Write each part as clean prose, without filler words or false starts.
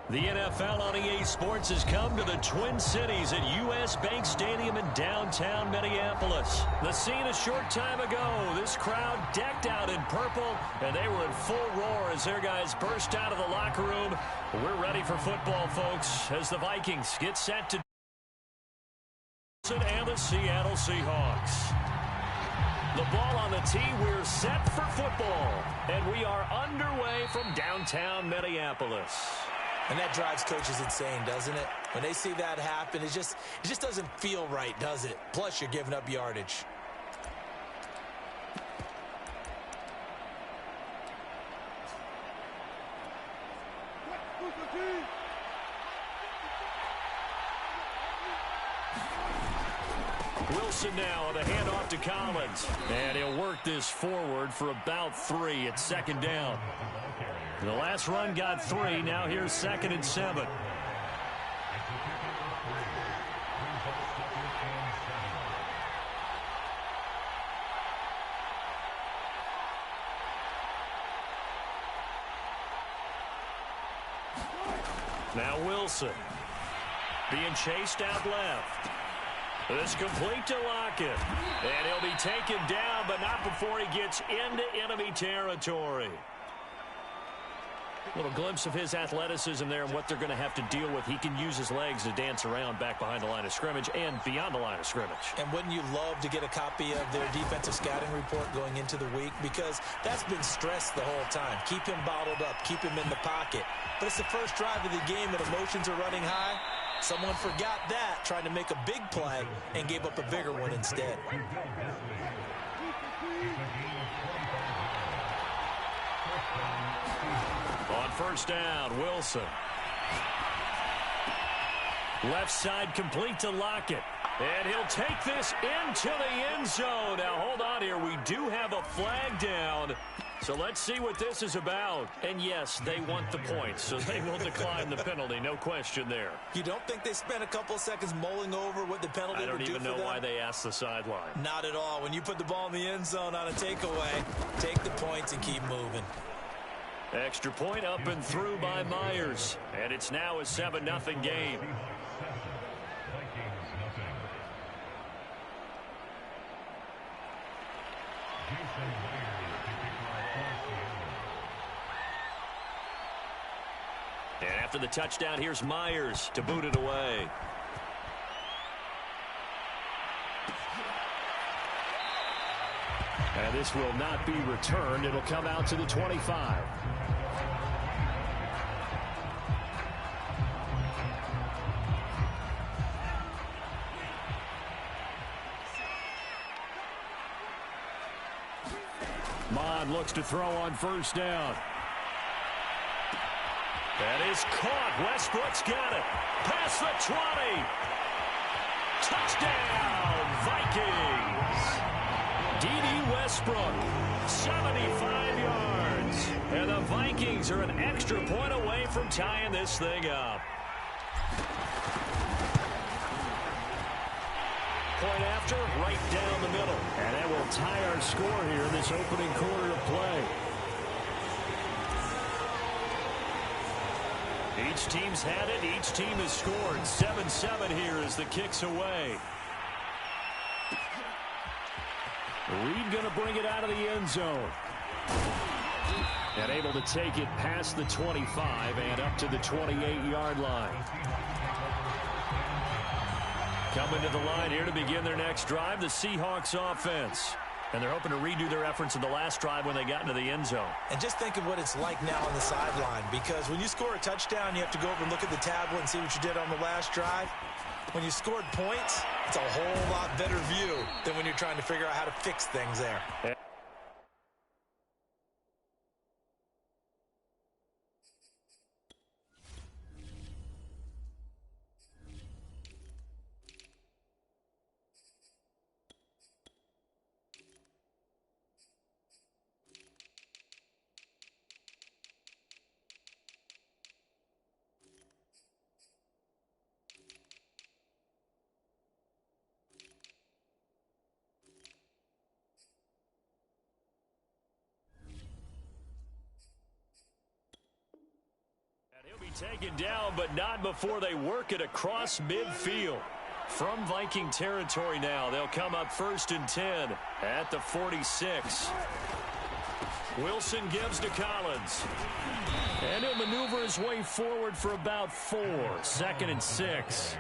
The NFL on EA Sports has come to the Twin Cities at U.S. Bank Stadium in downtown Minneapolis. The scene a short time ago. This crowd decked out in purple, and they were in full roar as their guys burst out of the locker room. We're ready for football, folks, as the Vikings get set to and the Seattle Seahawks. The ball on the tee. We're set for football, and we are underway from downtown Minneapolis. And that drives coaches insane, doesn't it? When they see that happen, it just doesn't feel right, does it? Plus, you're giving up yardage. Wilson now on the handoff to Collins. And he'll work this forward for about 3 at second down. The last run got 3. Now here's 2nd and 7. Now Wilson being chased out left. This complete to Lockett. And he'll be taken down, but not before he gets into enemy territory. A little glimpse of his athleticism there and what they're going to have to deal with. He can use his legs to dance around back behind the line of scrimmage and beyond the line of scrimmage. And wouldn't you love to get a copy of their defensive scouting report going into the week? Because that's been stressed the whole time. Keep him bottled up. Keep him in the pocket. But it's the first drive of the game and emotions are running high. Someone forgot that, trying to make a big play, and gave up a bigger one instead. On first down, Wilson. Left side complete to Lockett. And he'll take this into the end zone. Now, hold on here. We do have a flag down. So let's see what this is about. And, yes, they want the points, so they will decline the penalty. No question there. You don't think they spent a couple of seconds mulling over what the penalty would do for them? I don't even know why they asked the sideline. Not at all. When you put the ball in the end zone on a takeaway, take the points and keep moving. Extra point up and through by Myers. And it's now a 7-0 game. And after the touchdown, here's Myers to boot it away. And this will not be returned. It'll come out to the 25. Mond looks to throw on first down. That is caught. Westbrook's got it. Past the 20. Touchdown, Vikings. D.D. Westbrook, 75 yards. And the Vikings are an extra point away from tying this thing up. Point after, right down the middle. And that will tie our score here in this opening quarter of play. Each team's had it. Each team has scored. 7-7 here as the kick's away. Reed going to bring it out of the end zone. And able to take it past the 25 and up to the 28-yard line. Coming to the line here to begin their next drive, the Seahawks offense. And they're hoping to redo their efforts in the last drive when they got into the end zone. And just think of what it's like now on the sideline, because when you score a touchdown, you have to go over and look at the tablet and see what you did on the last drive. When you scored points, it's a whole lot better view than when you're trying to figure out how to fix things there. Taken down, but not before they work it across midfield. From Viking territory now, they'll come up 1st and 10 at the 46. Wilson gives to Collins. And he'll maneuver his way forward for about 4. 2nd and 6.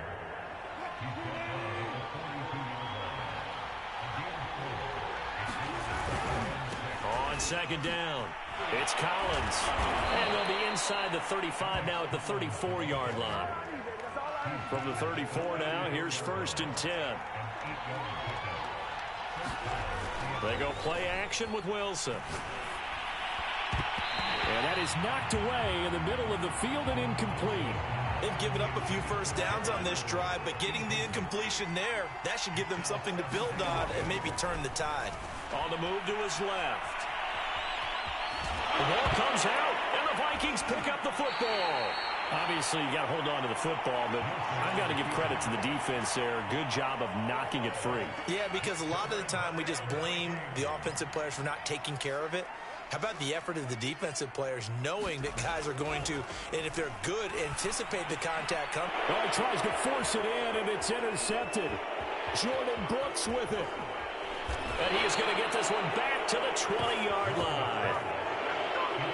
On 2nd down, it's Collins. And they'll be inside the 35 now at the 34-yard line. From the 34 now, here's 1st and 10. They go play action with Wilson. And that is knocked away in the middle of the field and incomplete. They've given up a few first downs on this drive, but getting the incompletion there, that should give them something to build on and maybe turn the tide. On the move to his left. The ball comes out, and the Vikings pick up the football. Obviously, you got to hold on to the football, but I've got to give credit to the defense there. Good job of knocking it free. Yeah, because a lot of the time we just blame the offensive players for not taking care of it. How about the effort of the defensive players knowing that guys are going to, and if they're good, anticipate the contact coming? Well, he tries to force it in, and it's intercepted. Jordan Brooks with it. And he is going to get this one back to the 20-yard line.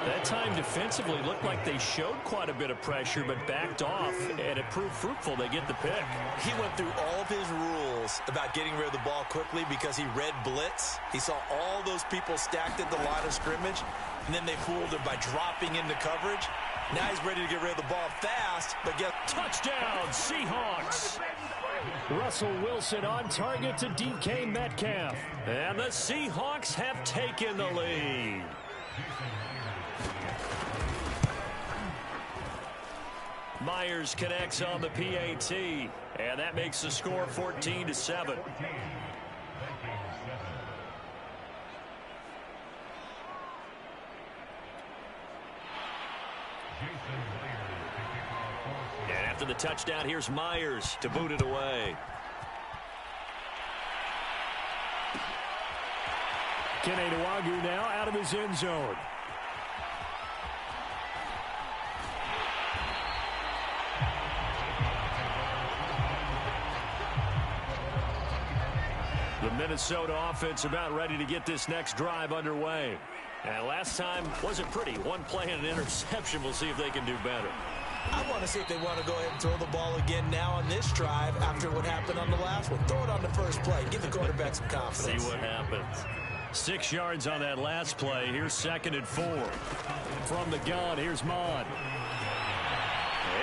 That time defensively looked like they showed quite a bit of pressure but backed off, and it proved fruitful. They get the pick. He went through all of his rules about getting rid of the ball quickly because he read blitz. He saw all those people stacked at the line of scrimmage, and then they fooled him by dropping into coverage. Now he's ready to get rid of the ball fast, but get touchdown, Seahawks. Russell Wilson on target to DK Metcalf. And the Seahawks have taken the lead. Myers connects on the PAT, and that makes the score 14-7. And after the touchdown, here's Myers to boot it away. Kene Nwangwu now out of his end zone. The Minnesota offense about ready to get this next drive underway. And last time wasn't pretty. One play and an interception. We'll see if they can do better. I want to see if they want to go ahead and throw the ball again now on this drive after what happened on the last one. Throw it on the first play. Give the quarterback some confidence. See what happens. 6 yards on that last play. Here's 2nd and 4. From the gun, here's Mon.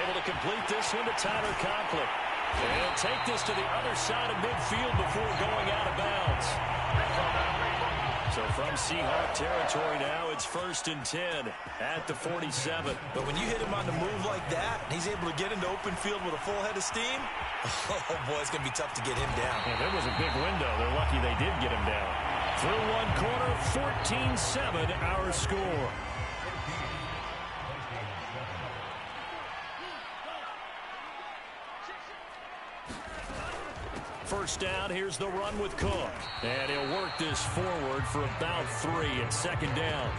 Able to complete this one to Tyler Conklin. And take this to the other side of midfield before going out of bounds. So from Seahawk territory now, it's 1st and 10 at the 47. But when you hit him on the move like that, he's able to get into open field with a full head of steam. Oh, boy, it's going to be tough to get him down. Yeah, there was a big window. They're lucky they did get him down. Through one quarter, 14-7 our score. First down, here's the run with Cook. And he'll work this forward for about 3 at 2nd down.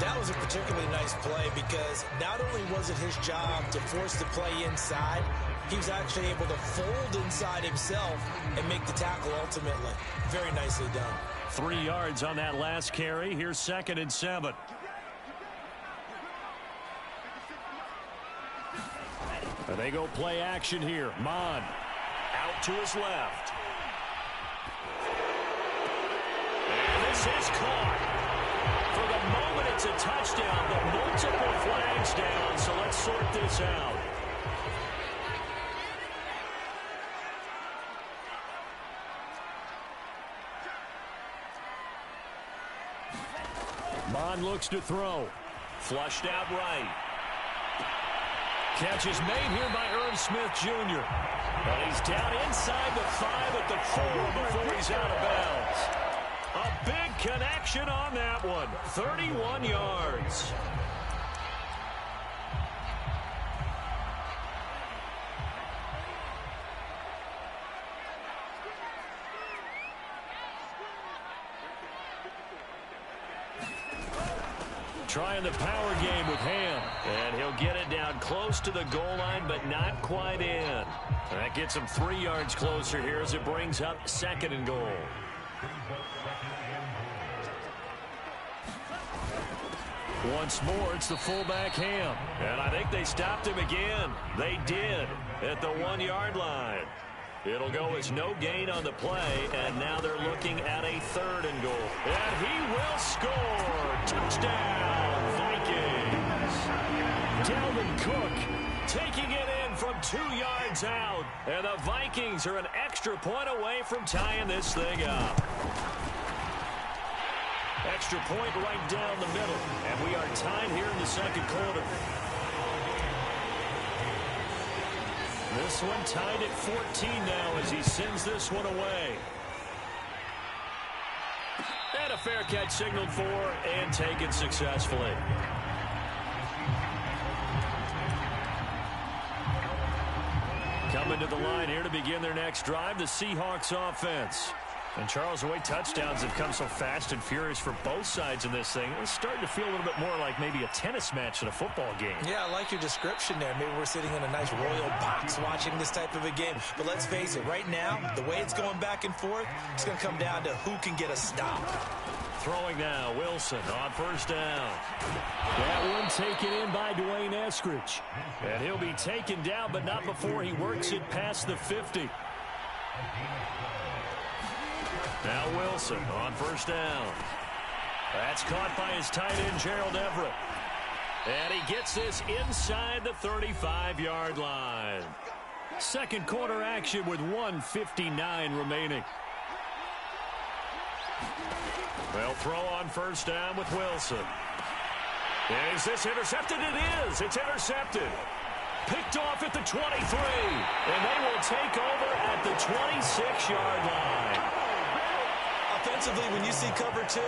That was a particularly nice play because not only was it his job to force the play inside, he was actually able to fold inside himself and make the tackle ultimately. Very nicely done. 3 yards on that last carry. Here's 2nd and 7. And they go play action here. Mon out to his left. And this is caught. For the moment, it's a touchdown, but multiple flags down, so let's sort this out. Mon looks to throw. Flushed out right. Catch is made here by Irv Smith Jr. But he's down inside the 5 at the 4 before he's out of bounds. A big connection on that one. 31 yards. Trying the power game with Ham. And he'll get it down close to the goal line, but not quite in. That gets them 3 yards closer here as it brings up 2nd and goal. Once more, it's the fullback Ham. And I think they stopped him again. They did at the 1-yard line. It'll go as no gain on the play, and now they're looking at a 3rd and goal. And he will score. Touchdown, Vikings. Dalvin Cook taking it in from 2 yards out. And the Vikings are an extra point away from tying this thing up. Extra point right down the middle. And we are tied here in the 2nd quarter. This one tied at 14 now as he sends this one away. And a fair catch signaled for and taken successfully. Coming to the line here to begin their next drive, the Seahawks offense. And, Charles, the way touchdowns have come so fast and furious for both sides in this thing, it's starting to feel a little bit more like maybe a tennis match in a football game. Yeah, I like your description there. Maybe we're sitting in a nice royal box watching this type of a game. But let's face it, right now, the way it's going back and forth, it's going to come down to who can get a stop. Throwing now, Wilson on 1st down. That one taken in by Dwayne Eskridge. And he'll be taken down, but not before he works it past the 50. Now Wilson on 1st down. That's caught by his tight end, Gerald Everett. And he gets this inside the 35-yard line. 2nd quarter action with 1:59 remaining. They'll throw on 1st down with Wilson. Is this intercepted? It is. It's intercepted. Picked off at the 23. And they will take over at the 26-yard line. Offensively, when you see cover 2,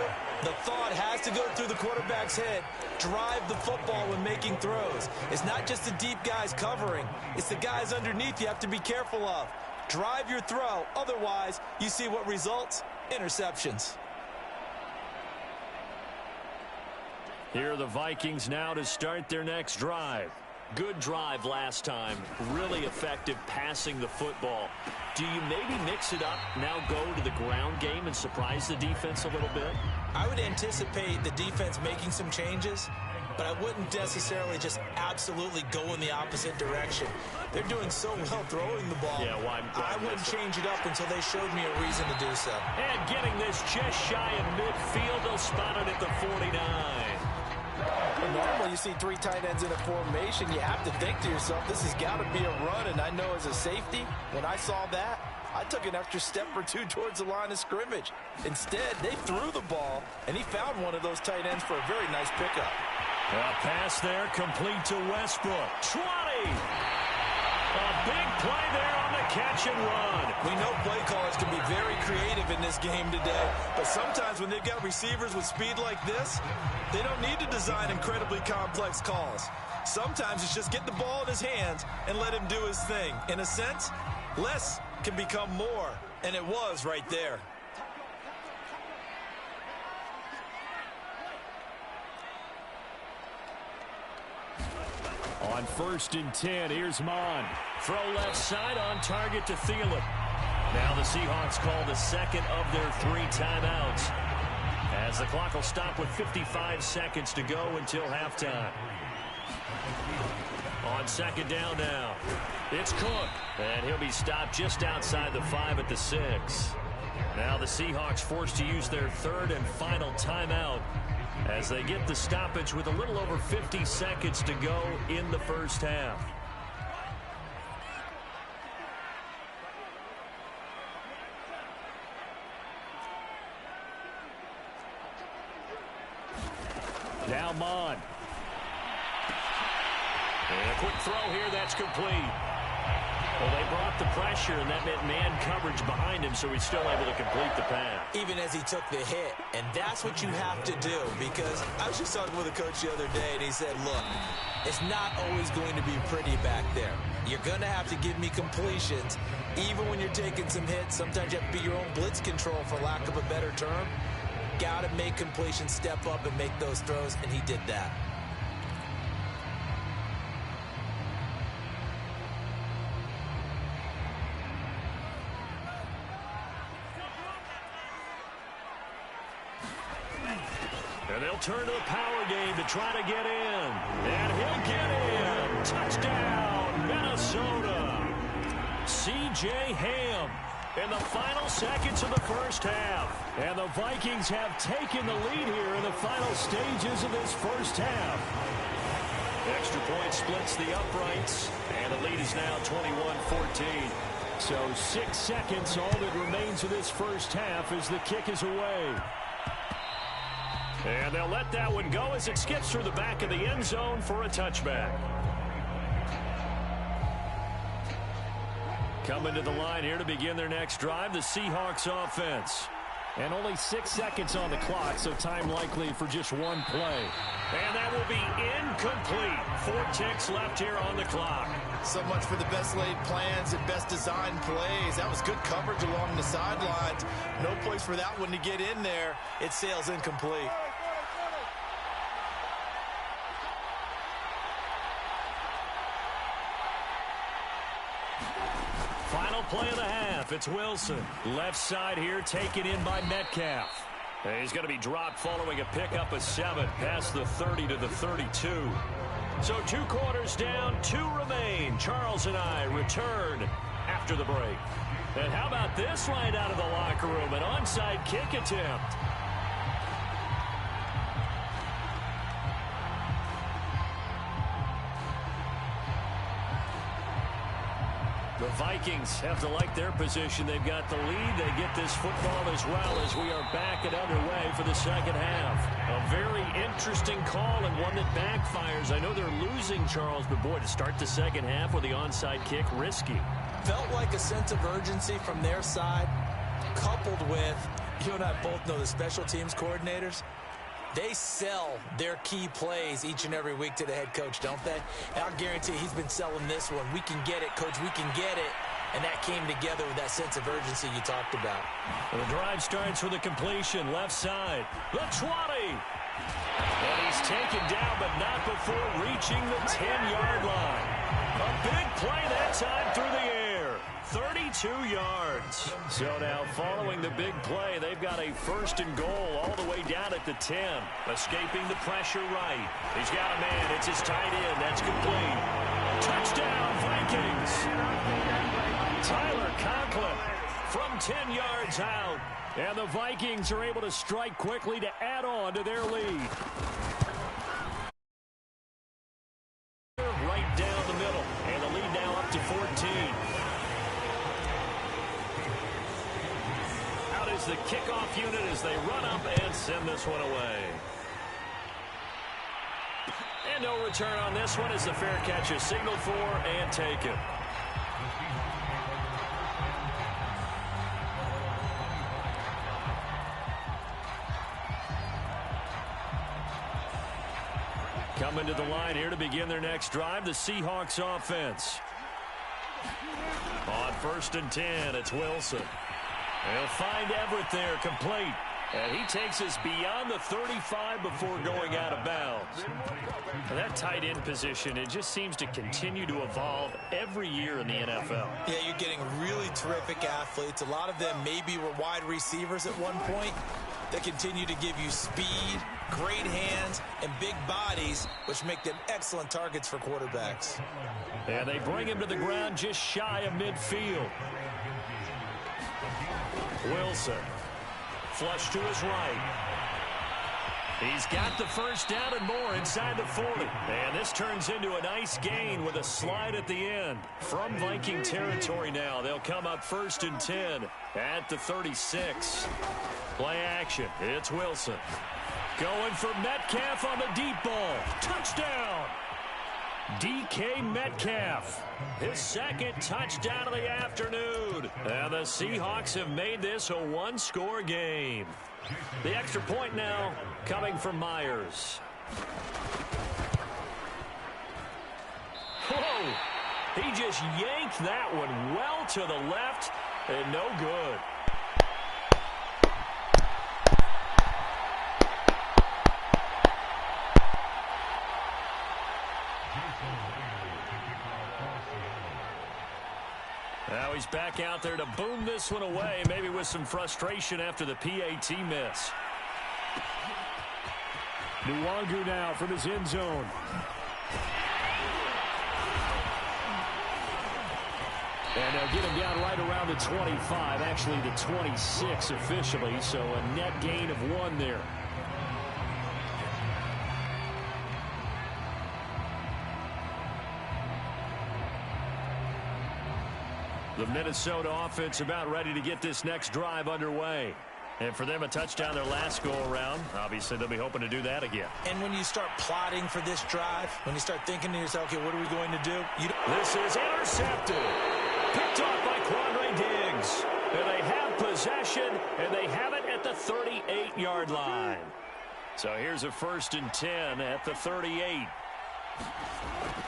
the thought has to go through the quarterback's head. Drive the football when making throws. It's not just the deep guys covering. It's the guys underneath you have to be careful of. Drive your throw. Otherwise, you see what results? Interceptions. Here are the Vikings now to start their next drive. Good drive last time. Really effective passing the football. Do you maybe mix it up, now go to the ground game and surprise the defense a little bit? I would anticipate the defense making some changes, but I wouldn't necessarily just absolutely go in the opposite direction. They're doing so well throwing the ball. Yeah, why I wouldn't change it up until they showed me a reason to do so. And getting this just shy of midfield, they'll spot it at the 49. Normally, you see 3 tight ends in a formation, you have to think to yourself, this has got to be a run, and I know as a safety, when I saw that, I took an extra step or 2 towards the line of scrimmage. Instead, they threw the ball, and he found one of those tight ends for a very nice pickup. A pass there, complete to Westbrook. 20! A big play there on the catch and run. We know play callers can be very creative in this game today, but sometimes when they've got receivers with speed like this, they don't need to design incredibly complex calls. Sometimes it's just get the ball in his hands and let him do his thing. In a sense, less can become more, and it was right there. On 1st and 10, here's Mon. Throw left side on target to Thielen. Now the Seahawks call the 2nd of their 3 timeouts, as the clock will stop with 55 seconds to go until halftime. On 2nd down now, it's Cook, and he'll be stopped just outside the 5 at the 6. Now the Seahawks forced to use their 3rd and final timeout as they get the stoppage with a little over 50 seconds to go in the first half. Now Mon. And a quick throw here, that's complete. Well, they brought the pressure, and that meant man coverage behind him, so he's still able to complete the pass. Even as he took the hit, and that's what you have to do, because I was just talking with a coach the other day, and he said, look, it's not always going to be pretty back there. You're going to have to give me completions, even when you're taking some hits. Sometimes you have to be your own blitz control, for lack of a better term. Got to make completions, step up, and make those throws, and he did that. they'll turn to the power game to try to get in. And he'll get in. Touchdown, Minnesota. C.J. Ham in the final seconds of the first half. And the Vikings have taken the lead here in the final stages of this first half. Extra point splits the uprights, and the lead is now 21-14. So 6 seconds, all that remains of this first half as the kick is away. And they'll let that one go as it skips through the back of the end zone for a touchback. Coming to the line here to begin their next drive, the Seahawks offense. And only 6 seconds on the clock, so time likely for just one play. And that will be incomplete. 4 ticks left here on the clock. So much for the best laid plans and best designed plays. That was good coverage along the sidelines. No place for that one to get in there. It sails incomplete. Final play of the half. It's Wilson. Left side here taken in by Metcalf. And he's going to be dropped following a pickup of 7 past the 30 to the 32. So 2 quarters down, 2 remain. Charles and I return after the break. And how about this line out of the locker room? An onside kick attempt. The Vikings have to like their position. They've got the lead. They get this football as well as we are back and underway for the second half. A very interesting call and one that backfires. I know they're losing, Charles, but boy, to start the second half with the onside kick, risky. Felt like a sense of urgency from their side, coupled with, you and I both know the special teams coordinators. They sell their key plays each and every week to the head coach, don't they? And I'll guarantee he's been selling this one. We can get it, coach. We can get it. And that came together with that sense of urgency you talked about. Well, the drive starts with a completion, left side. The 20. And he's taken down, but not before reaching the 10-yard line. A big play that time through the air. 32 yards. So now following the big play, they've got a 1st and goal all the way down at the 10. Escaping the pressure right. He's got a man. It's his tight end. That's complete. Touchdown, Vikings. Tyler Conklin from 10 yards out. And the Vikings are able to strike quickly to add on to their lead. Right down the middle. And the lead now up to 14. Out is the kickoff unit as they run up and send this one away. And no return on this one as the fair catch is signaled for and taken. Coming to the line here to begin their next drive, the Seahawks offense. On 1st and 10, it's Wilson. They'll find Everett there, complete. And he takes us beyond the 35 before going out of bounds. And that tight end position, it just seems to continue to evolve every year in the NFL. Yeah, you're getting really terrific athletes. A lot of them maybe were wide receivers at one point. They continue to give you speed, great hands, and big bodies, which make them excellent targets for quarterbacks. And they bring him to the ground just shy of midfield. Wilson. Flush to his right. He's got the first down and more inside the 40. And this turns into a nice gain with a slide at the end. From Viking territory now, they'll come up 1st and 10 at the 36. Play action. It's Wilson. Going for Metcalf on the deep ball. Touchdown! DK Metcalf, his 2nd touchdown of the afternoon. And the Seahawks have made this a 1-score game. The extra point now coming from Myers. Whoa! He just yanked that one well to the left and no good. Now he's back out there to boom this one away, maybe with some frustration after the PAT miss. Nwangu now from his end zone. And they'll get him down right around the 25, actually the 26 officially, so a net gain of 1 there. The Minnesota offense about ready to get this next drive underway. And for them, a touchdown their last go-around. Obviously, they'll be hoping to do that again. And when you start plotting for this drive, when you start thinking to yourself, okay, what are we going to do? This is intercepted. Picked off by Quandre Diggs. And they have possession, and they have it at the 38-yard line. So here's a 1st and 10 at the 38.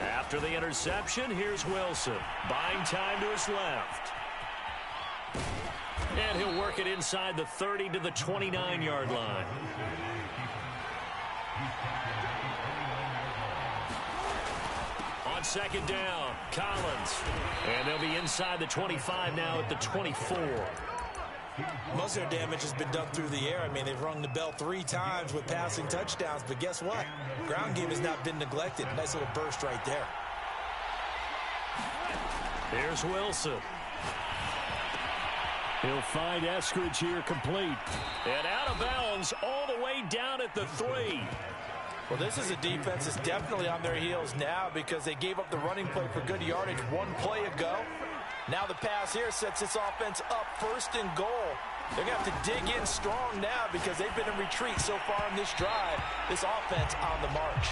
After the interception, here's Wilson. Buying time to his left. And he'll work it inside the 30 to the 29-yard line. On 2nd down, Collins. And they'll be inside the 25 now at the 24. Most of their damage has been done through the air. I mean, they've rung the bell 3 times with passing touchdowns, but guess what? Ground game has not been neglected. Nice little burst right there. Here's Wilson. He'll find Eskridge here complete. And out of bounds all the way down at the 3. Well, this is a defense that's definitely on their heels now because they gave up the running play for good yardage 1 play ago. Now the pass here sets this offense up 1st and goal. They're going to have to dig in strong now because they've been in retreat so far in this drive. This offense on the march.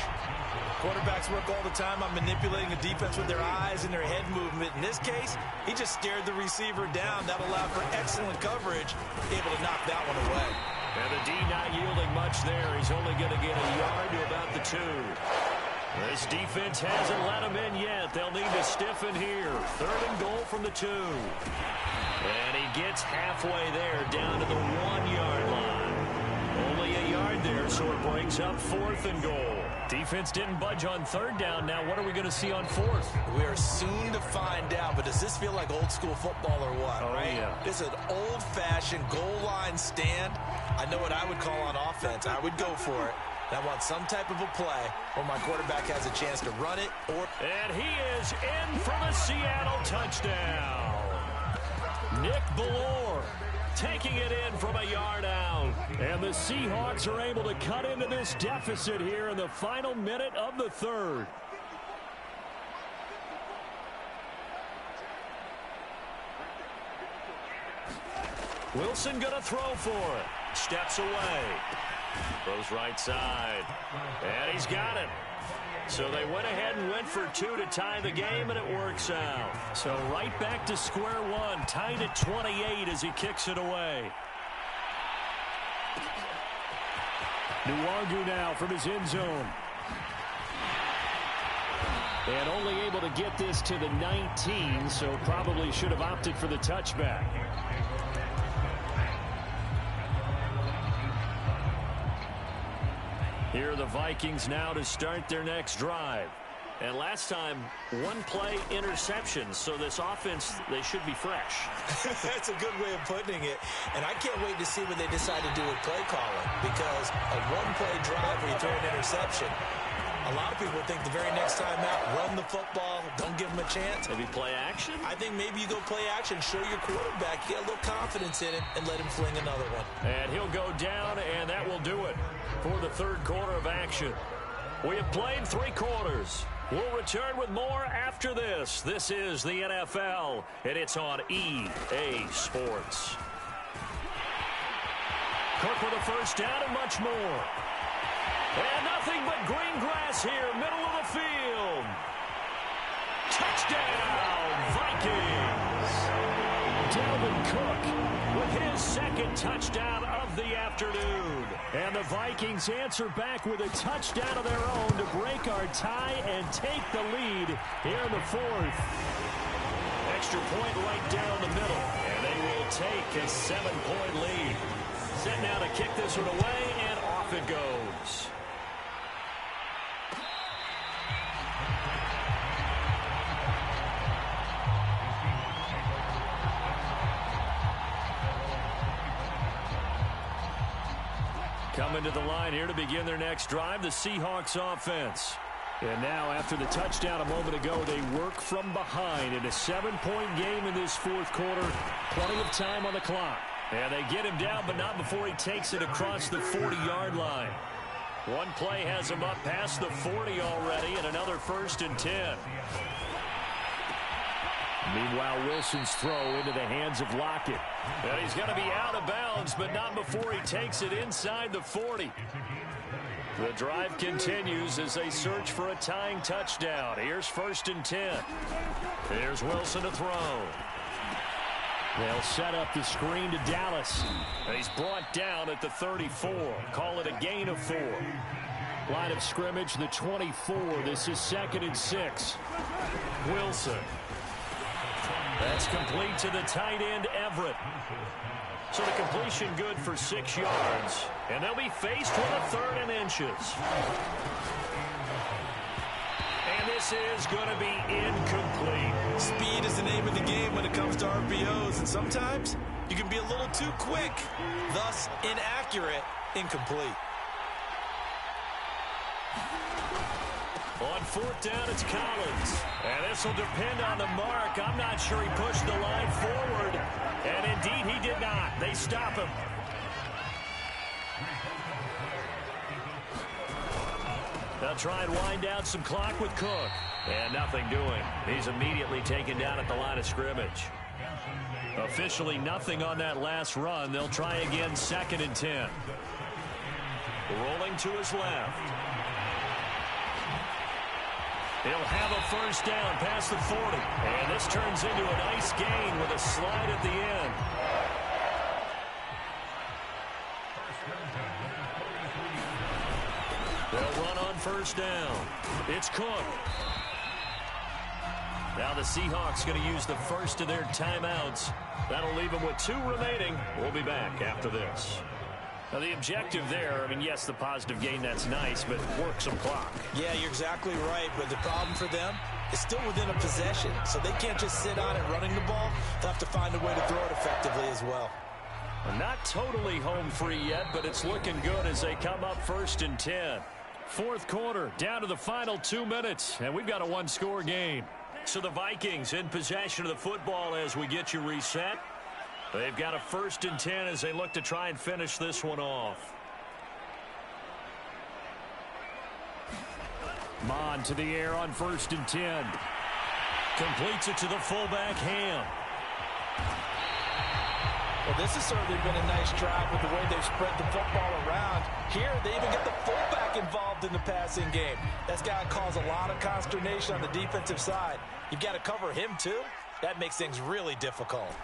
Quarterbacks work all the time on manipulating a defense with their eyes and their head movement. In this case, he just stared the receiver down. That allowed for excellent coverage, able to knock that one away. And the D not yielding much there. He's only going to get a yard to about the 2. This defense hasn't let him in yet. They'll need to stiffen here. 3rd and goal from the 2. And he gets halfway there, down to the 1-yard line. Only a yard there, so it brings up 4th and goal. Defense didn't budge on 3rd down. Now what are we going to see on 4th? We are soon to find out, but does this feel like old school football or what, right? Yeah. This is an old-fashioned goal line stand. I know what I would call on offense. I would go for it. And I want some type of a play where my quarterback has a chance to run it or... And he is in for the Seattle touchdown. Nick Ballore taking it in from a yard out. And the Seahawks are able to cut into this deficit here in the final minute of the 3rd. Wilson going to throw for it. Steps away. Throws right side. And he's got it. So they went ahead and went for 2 to tie the game, and it works out. So right back to square one, tied at 28 as he kicks it away. Nwangu now from his end zone. And only able to get this to the 19, so probably should have opted for the touchback. Here are the Vikings now to start their next drive. And last time, 1-play interception. So this offense, they should be fresh. That's a good way of putting it. And I can't wait to see what they decide to do with play calling. Because a 1-play drive where you throw an interception, a lot of people think the very next time out, run the football, don't give them a chance. Maybe play action? I think maybe you go play action, show your quarterback, get a little confidence in him, and let him fling another one. And he'll go down, and that will do it for the 3rd quarter of action. We have played 3 quarters. We'll return with more after this. This is the NFL, and it's on EA Sports. Cook with a 1st down and much more. And nothing but green grass here, middle of the field. Touchdown, Vikings. Dalvin Cook with his 2nd touchdown of the afternoon. And the Vikings answer back with a touchdown of their own to break our tie and take the lead here in the 4th. Extra point right down the middle. And they will take a 7-point lead. Set now to kick this one away, and off it goes. Coming to the line here to begin their next drive, the Seahawks offense. And now, after the touchdown a moment ago, they work from behind in a 7-point game in this fourth quarter. Plenty of time on the clock. And they get him down, but not before he takes it across the 40-yard line. One play has him up past the 40 already, and another 1st and 10. Meanwhile, Wilson's throw into the hands of Lockett. And he's going to be out of bounds, but not before he takes it inside the 40. The drive continues as they search for a tying touchdown. Here's 1st and 10. Here's Wilson to throw. They'll set up the screen to Dallas. And he's brought down at the 34. Call it a gain of 4. Line of scrimmage, the 24. This is 2nd and 6. Wilson. That's complete to the tight end, Everett. So the completion good for 6 yards. And they'll be faced with a 3rd and inches. And this is going to be incomplete. Speed is the name of the game when it comes to RPOs. And sometimes you can be a little too quick. Thus, inaccurate, incomplete. On 4th down, it's Collins. And this will depend on the mark. I'm not sure he pushed the line forward. And indeed, he did not. They stop him. They'll try and wind down some clock with Cook. And nothing doing. He's immediately taken down at the line of scrimmage. Officially nothing on that last run. They'll try again, 2nd and 10. Rolling to his left. He'll have a 1st down past the 40. And this turns into a nice gain with a slide at the end. They'll run on 1st down. It's Cook. Now the Seahawks going to use the first of their timeouts. That'll leave them with 2 remaining. We'll be back after this. Now, the objective there, I mean, yes, the positive gain, that's nice, but work some clock. Yeah, you're exactly right, but the problem for them is still within a possession, so they can't just sit on it running the ball. They'll have to find a way to throw it effectively as well. Not totally home free yet, but it's looking good as they come up 1st and 10. Fourth quarter, down to the final 2 minutes, and we've got a 1-score game. So the Vikings in possession of the football as we get you reset. They've got a 1st and 10 as they look to try and finish this one off. Mon to the air on 1st and 10. Completes it to the fullback, Ham. Well, this has certainly been a nice drive with the way they've spread the football around. Here, they even get the fullback involved in the passing game. That's got to cause a lot of consternation on the defensive side. You've got to cover him, too. That makes things really difficult.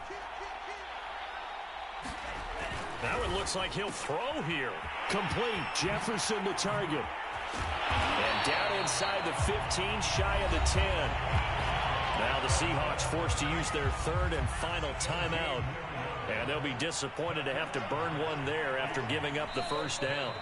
Now it looks like he'll throw here. Complete. Jefferson to target. And down inside the 15, shy of the 10. Now the Seahawks forced to use their 3rd and final timeout. And they'll be disappointed to have to burn one there after giving up the 1st down.